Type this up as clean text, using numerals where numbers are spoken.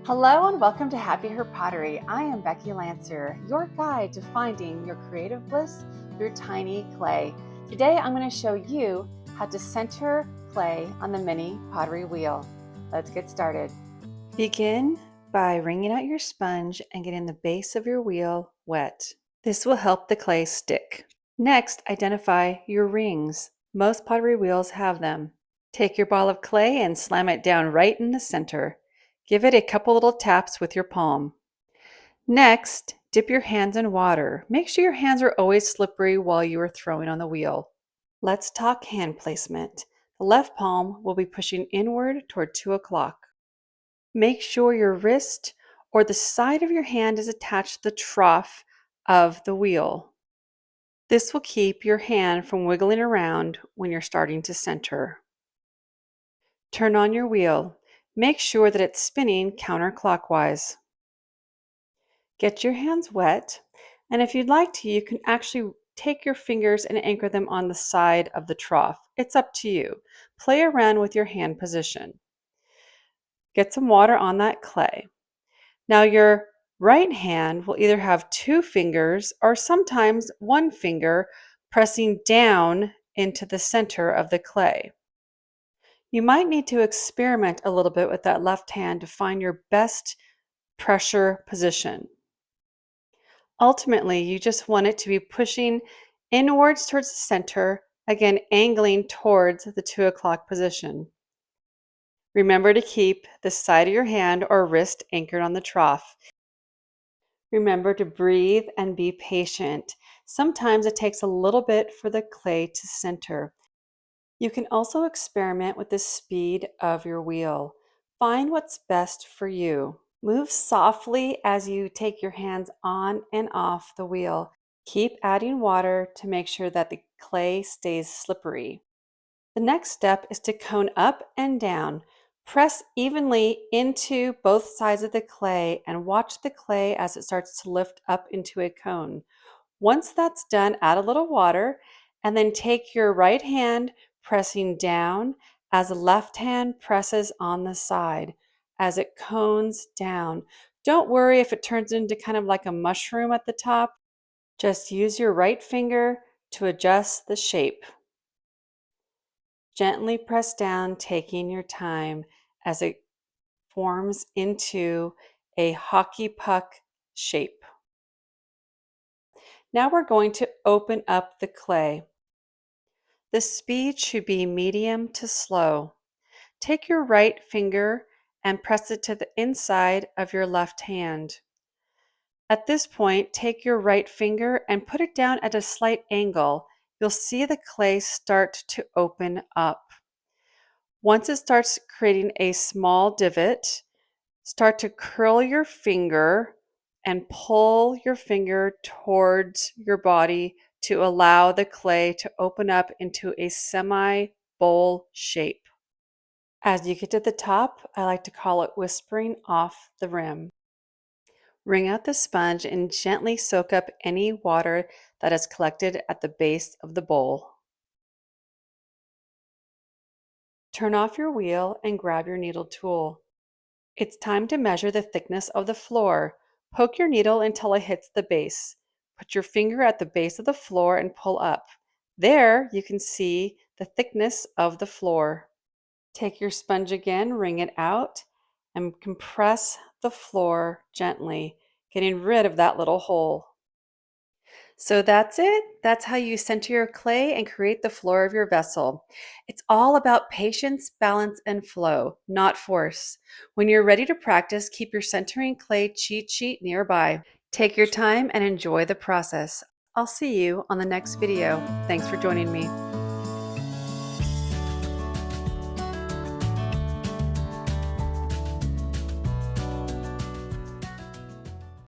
Hello and welcome to Happy Her Pottery. I am Becky Lancer, your guide to finding your creative bliss through tiny clay. Today I'm going to show you how to center clay on the mini pottery wheel. Let's get started. Begin by wringing out your sponge and getting the base of your wheel wet. This will help the clay stick. Next, identify your rings. Most pottery wheels have them. Take your ball of clay and slam it down right in the center. Give it a couple little taps with your palm. Next, dip your hands in water. Make sure your hands are always slippery while you are throwing on the wheel. Let's talk hand placement. The left palm will be pushing inward toward 2 o'clock. Make sure your wrist or the side of your hand is attached to the trough of the wheel. This will keep your hand from wiggling around when you're starting to center. Turn on your wheel. Make sure that it's spinning counterclockwise. Get your hands wet, and if you'd like to, you can actually take your fingers and anchor them on the side of the trough. It's up to you. Play around with your hand position. Get some water on that clay. Now your right hand will either have 2 fingers or sometimes 1 finger pressing down into the center of the clay. You might need to experiment a little bit with that left hand to find your best pressure position. Ultimately, you just want it to be pushing inwards towards the center, again angling towards the 2 o'clock position. Remember to keep the side of your hand or wrist anchored on the trough. Remember to breathe and be patient. Sometimes it takes a little bit for the clay to center. You can also experiment with the speed of your wheel. Find what's best for you. Move softly as you take your hands on and off the wheel. Keep adding water to make sure that the clay stays slippery. The next step is to cone up and down. Press evenly into both sides of the clay and watch the clay as it starts to lift up into a cone. Once that's done, add a little water and then take your right hand pressing down as the left hand presses on the side as it cones down. Don't worry if it turns into kind of like a mushroom at the top. Just use your right finger to adjust the shape. Gently press down, taking your time as it forms into a hockey puck shape. Now we're going to open up the clay. The speed should be medium to slow. Take your right finger and press it to the inside of your left hand. At this point, take your right finger and put it down at a slight angle. You'll see the clay start to open up. Once it starts creating a small divot, start to curl your finger and pull your finger towards your body to allow the clay to open up into a semi-bowl shape. As you get to the top, I like to call it whispering off the rim. Wring out the sponge and gently soak up any water that is collected at the base of the bowl. Turn off your wheel and grab your needle tool. It's time to measure the thickness of the floor. Poke your needle until it hits the base. Put your finger at the base of the floor and pull up. There you can see the thickness of the floor. Take your sponge again, wring it out, and compress the floor gently, getting rid of that little hole. So that's it. That's how you center your clay and create the floor of your vessel. It's all about patience, balance, and flow, not force. When you're ready to practice, keep your centering clay cheat sheet nearby. Take your time and enjoy the process. I'll see you on the next video. Thanks for joining me.